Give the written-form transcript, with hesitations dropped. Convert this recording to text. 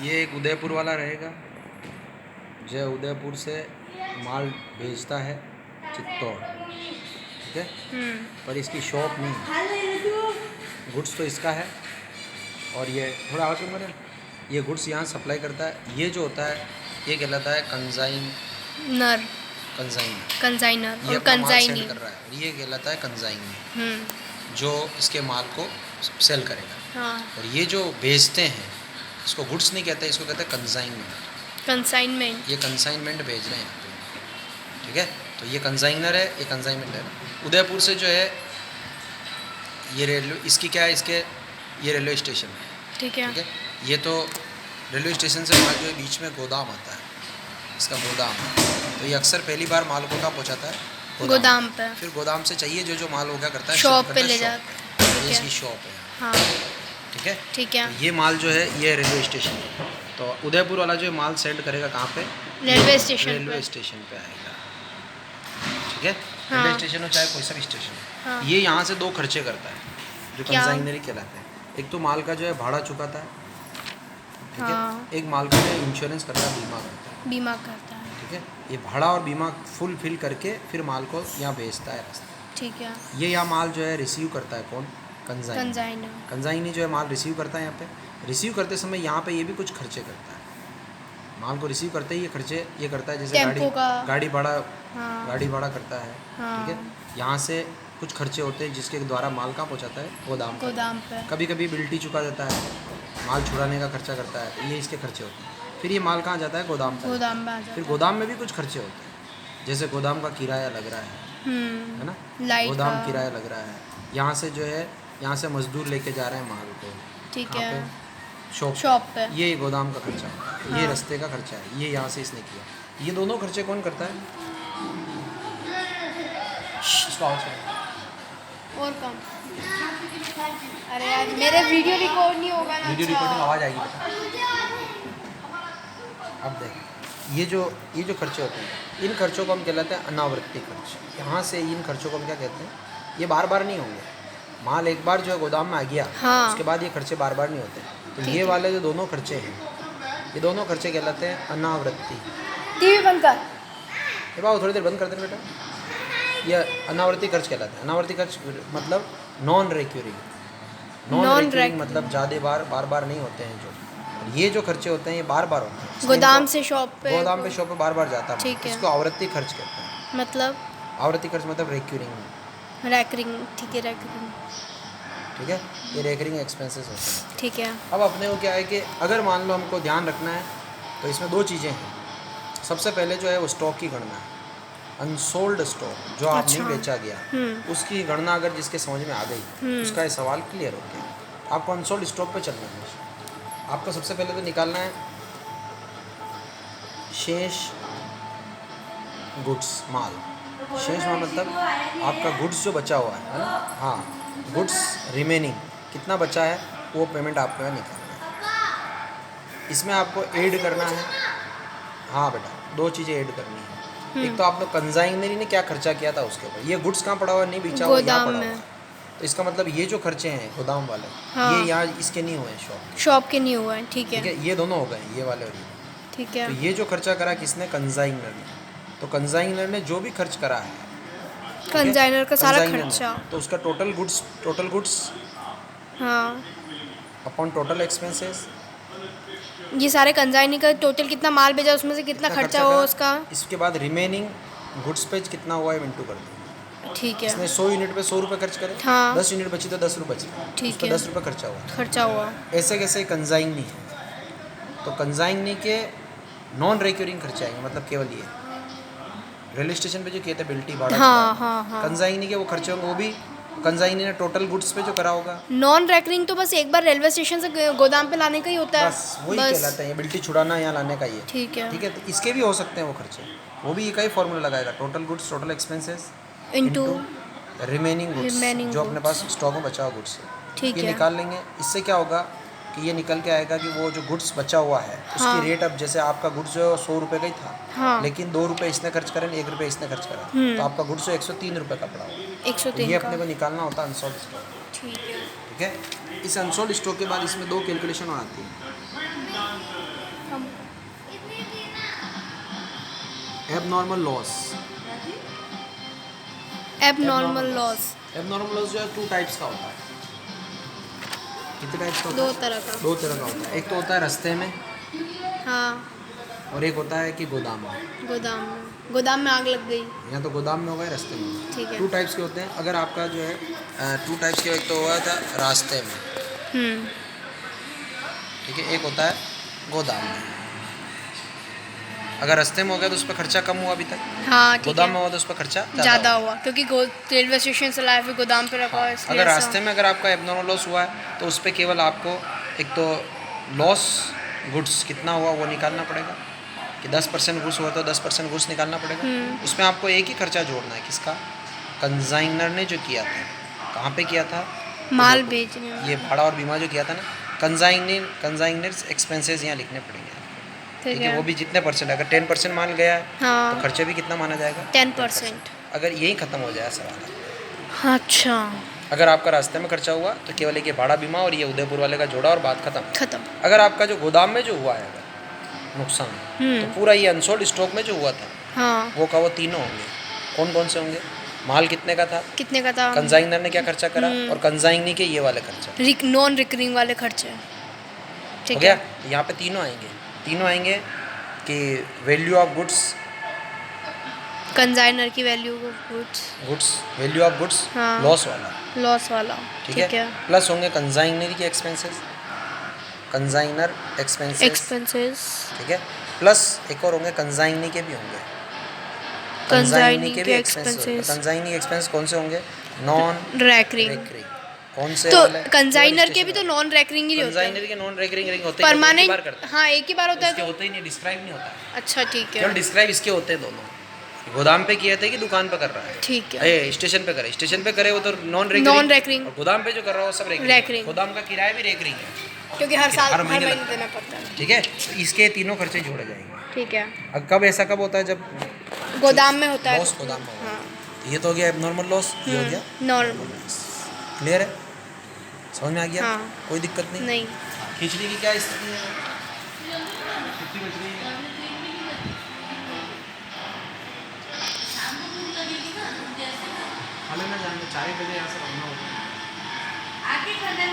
ये एक उदयपुर वाला रहेगा जो उदयपुर से माल भेजता है चित्तौड़, ठीक है। पर इसकी शॉप नहीं, गुड्स तो इसका है। और ये थोड़ा आवाज़ कम करें, ये गुड्स यहाँ सप्लाई करता है। ये जो होता है ये कहलाता है कंजाइनर। कंजाइनर ये और अपना माल सेंड कंजाइनी कर रहा है, और ये कहलाता है कंजाइनर जो इसके माल को सेल करेगा। हाँ। और ये जो भेजते हैं इसको गुड्स नहीं कहते, इसको कहते हैं कंसाइनमेंट। ये कंसाइनमेंट भेज रहे हैं यहाँ पे, ठीक है। तो ये कंसाइनर है, ये कंसाइनमेंट है। उदयपुर से जो है ये रेलवे, इसकी क्या है, इसके ये रेलवे स्टेशन है, ठीक है। ठीक है। ये तो रेलवे स्टेशन से माल जो है बीच में गोदाम आता है, इसका गोदाम है। तो ये अक्सर पहली बार माल को कहाँ पहुँचाता है, गोदाम पे। फिर गोदाम से चाहिए जो माल हो क्या करता है, शॉप पे ले जाता है। ये इसकी शॉप है, हाँ ठीक है। ठीक है। तो ये माल जो है ये रेलवे स्टेशन है। तो उदयपुर वाला जो माल सेंड करेगा कहाँ पे, रेलवे स्टेशन पे आएगा, ठीक है। हाँ। रेलवे स्टेशन हो चाहे कोई सा भी स्टेशन हो। हाँ। ये यहाँ से दो खर्चे करता है जो कंसाइनरी कहलाते हैं। एक तो माल का जो है भाड़ा चुकाता है, ठीक है। हाँ। एक माल का जो है इंश्योरेंस करता है, बीमा करता है, ठीक है। ये भाड़ा और बीमा फुल फिल करके फिर माल को यहाँ भेजता है रास्ते, ठीक है। ये यहाँ माल जो है रिसीव करता है कौन, कंजाइनी जो है माल रिसीव करता है। यहाँ पे रिसीव करते समय यहाँ पे ये भी कुछ खर्चे करता है। माल को रिसीव करते ही ये खर्चे ये करता है, जैसे गाड़ी भाड़ा, हाँ। गाड़ी भाड़ा करता है, हाँ। ठीक है। यहाँ से कुछ खर्चे होते हैं जिसके द्वारा माल कहाँ पहुँचाता है, गोदाम पे। कभी कभी बिल्टी चुका देता है, माल छुड़ाने का खर्चा करता है, तो ये इसके खर्चे होते हैं। फिर ये माल कहाँ जाता है, गोदाम में आ जाता है। फिर गोदाम में भी कुछ खर्चे होते हैं, जैसे गोदाम का किराया लग रहा है ना, गोदाम किराया लग रहा है। यहाँ से जो है यहाँ से मजदूर लेके जा रहे हैं माल को, ठीक है, शॉप पे। ये गोदाम का खर्चा है, हाँ। ये रास्ते का खर्चा है, ये यहाँ से इसने किया। ये दोनों खर्चे कौन करता है, और कम। अरे यार मेरे वीडियो रिकॉर्ड नहीं होगा ना, वीडियो रिकॉर्डिंग आवाज़ आएगी बेटा। अब देख ये जो खर्चे होते हैं, इन खर्चों को हम कहलाते हैं अनावृत्ति खर्च। यहाँ से इन खर्चों को हम क्या कहते हैं, ये बार बार नहीं होंगे। माल एक बार जो है गोदाम में आ गया, हाँ। उसके बाद ये खर्चे बार बार नहीं होते। तो ये वाले जो दोनों खर्चे हैं, ये दोनों खर्चे कहलाते हैं अनावृत्ति। टीवी बंद कर, ये बाबू थोड़ी देर बंद कर दे बेटा। ये अनावृत्ति खर्च कहलाते हैं। अनावृत्ति खर्च मतलब नॉन रिक्यूरिंग मतलब ज़्यादा बार नहीं होते हैं। जो ये जो खर्चे होते हैं ये बार बार होते हैं, गोदाम पे शॉप पे बार बार जाता है, इसको आवृत्ति खर्च कहते हैं। मतलब आवृत्ति खर्च मतलब रिक्यूरिंग, ठीक है, ठीक है। ये रेकरिंग एक्सपेंसेस होते हैं, ठीक है। अब अपने को क्या है कि अगर मान लो हमको ध्यान रखना है तो इसमें दो चीज़ें हैं। सबसे पहले जो है वो स्टॉक की गणना है, अनसोल्ड स्टॉक जो आप नहीं बेचा गया, उसकी गणना अगर जिसके समझ में आ गई उसका ये सवाल क्लियर हो गया। आपको अनसोल्ड स्टॉक पे चलना है। आपको सबसे पहले तो निकालना है शेष गुड्स माल। शेष माल मतलब आपका गुड्स जो बचा हुआ है ना, हाँ, गुड्स रिमेनिंग कितना बचा है वो पेमेंट आपको यहाँ निकालना है। इसमें आपको ऐड करना है, हाँ बेटा, दो चीज़ें ऐड करनी है। एक तो आपने कंसाइनरी ने क्या खर्चा किया था उसके ऊपर, ये गुड्स कहाँ पड़ा हुआ है, नहीं बेचा हुआ, यहाँ पड़ा हुआ है। तो इसका मतलब ये जो खर्चे हैं गोदाम वाले, हाँ। ये यहाँ इसके नहीं हुए हैं, शॉप के नहीं हुए हैं, ठीक है। ये दोनों हो गए, ये वाले और ये, ठीक है। तो ये जो खर्चा करा किसने, कंसाइनर ने। तो कंसाइनर ने जो भी खर्च करा है, कंसाइनर का सारा खर्चा, तो उसका टोटल गुड्स हाँ अपॉन टोटल एक्सपेंसेस, ये सारे कंसाइनर का टोटल कितना माल भेजा उसमें से कितना खर्चा हुआ उसका। इसके बाद रिमेनिंग गुड्स पे कितना हुआ है इनटू कर देंगे, ठीक है। इसने 100 यूनिट पे 100 रुपये खर्च करे, हाँ। 10 यूनिट बची तो 10 रुपये बचे, ठीक है। 10 रुपये खर्चा हुआ। ऐसे कैसे कंसाइनरी है, तो कंसाइनरी के नॉन रिकरिंग खर्चे आएंगे, मतलब केवल ये रेलवे स्टेशन पे जो किए थे बिल्टी भाड़ा, हाँ। कंसाइनरी के वो खर्चे होंगे, वो भी कंसाइनरी ने टोटल गुड्स पे जो करा होगा। नॉन रिकरिंग तो बस एक बार रेलवे स्टेशन से गोदाम पे लाने का ही होता है, बस वही कहलाता है, बिल्टी छुड़ाना यहाँ लाने का ही है, ठीक है। तो इसके भी हो सकते हैं वो खर्चे, वो भी एक ही फॉर्मूला लगाएगा, total goods total expenses into remaining goods जो अपने पास स्टॉक में बचा हुआ गुड्स, ठीक है। ये निकाल लेंगे। इससे क्या होगा कि ये निकल के आएगा कि वो जो गुड्स बचा हुआ है, हाँ। उसकी रेट, अब जैसे आपका गुड्स जो 100 रुपये का ही था, हाँ। लेकिन 2 रुपये इसने खर्च करे, 1 रुपये इसने खर्च करा, तो आपका गुड्स 103 रुपये का पड़ा हुआ, 103। ये अपने को निकालना होता है अनसोल्ड स्टॉक, ठीक है। इस अनसोल्ड स्टॉक के बाद इसमें दो कैलकुलेशन आती है। Abnormal loss. Abnormal loss abnormal loss जो है 2 टाइप्स का होता है। कितने टाइप्स का होता 2 है? तरह का। 2 तरह का होता है। एक तो होता है रास्ते में हाँ, और एक होता है कि गोदाम में। गोदाम में आग लग गई। या तो गोदाम में होगा या रास्ते में होगा। ठीक है। 2 टाइप्स के होते हैं। अगर आपका जो है 2 टाइप्स के, एक तो हुआ था रास्ते में, हम्म। ठीक है, एक होता है गोदाम में। अगर रास्ते में हो गया तो उस पर खर्चा कम हुआ अभी तक। हाँ, ठीक गोदाम है। में हुआ तो उस पर खर्चा ज़्यादा हुआ क्योंकि रेलवे स्टेशन से लाया फिर गोदाम पे रखा, इसलिए अगर ऐसा। रास्ते में अगर आपका एबनॉर्मल लॉस हुआ है तो उस पर केवल आपको एक तो लॉस गुड्स कितना हुआ वो निकालना पड़ेगा, कि 10% गुड्स हुआ तो 10% गुड्स निकालना पड़ेगा। उसमें आपको एक ही खर्चा जोड़ना है, किसका? कंजाइनर ने जो किया था। कहाँ पे किया था? माल देखो, बेचने में। ये भाड़ा और बीमा जो किया था ना, कंजाइनर्स एक्सपेंसेस यहाँ लिखने पड़ेंगे आपको, ठीक ठीक है। है। वो भी जितने परसेंट, अगर 10% माल गया है हाँ। तो खर्चा भी कितना माना जाएगा? 10%। अगर यही ख़त्म हो जाए सवाल। अच्छा। अगर आपका रास्ते में खर्चा हुआ तो केवल एक ये भाड़ा बीमा और ये उदयपुर वाले का जोड़ा और बात खत्म। खत्म। अगर आपका जो गोदाम में जो हुआ है अगर नुकसान, तो पूरा ये अनसोल्ड स्टॉक में जो हुआ था हाँ। वो का वो तीनों होंगे। कौन कौन से होंगे? माल कितने का था, कितने का था, कंजाइनर ने क्या खर्चा करा, और कंजाइनी के ये वाले खर्चा। नॉन रिकरिंग वाले खर्चे। हो ठीक गया। है। यहाँ पे तीनों आएंगे कि वैल्यू ऑफ गुड्स, कंजाइनर की value goods, value of goods, हाँ। लॉस वाला, लॉस वाला। ठीक है। प्लस होंगे कंजाइनरी के एक्सपेंसेस, कंजाइनर एक्सपेंसेस, ठीक है। प्लस एक और होंगे कंजाइनी के भी होंगे, कंजाइनी के भी एक्सपेंसेस। कंजाइनी एक्सपेंस कौन से होंगे? Non recurring. कौन से तो वाले? कंजाइनर के भी तो नॉन रेकरिंग ही होते कंजाइनर हैं। के नॉन रेकरिंग होते हैं, परमानेंट। एक ही बार करते हैं। हाँ, एक ही बार होता है इसके तो। होते ही नहीं, डिस्क्राइब नहीं होता है। अच्छा, ठीक केवल है। डिस्क्राइब इसके होते हैं दोनों। गोदाम पे किए थे कि दुकान पे कर रहा है? ठीक है। ए स्टेशन पे करे, स्टेशन पे करे वो तो नॉन नॉन रेकरिंग। और गोदाम पे जो कर रहा है वो सब रेकरिंग। गोदाम का किराया भी रेकरिंग है क्योंकि हर साल हर हर महीने महीने लगता देना पड़ता है। ठीक है। तो इसके तीनों खर्चे जोड़े जाएंगे। ठीक है। अब कब ऐसा कब होता है? जब गोदाम में होता है। लॉस गोदाम में होगा। हाँ। ये तो हो गया एबनॉर्मल लॉस, ये हो गया नॉर्मल। क्लियर है? समझ में आ गया? हाँ। कोई दिक्कत नहीं। नहीं। खिचड़ी की क्या स्थिति है? कितनी बच रही है? खा लेना, जाने 4 बजे यहाँ से रखना होता है।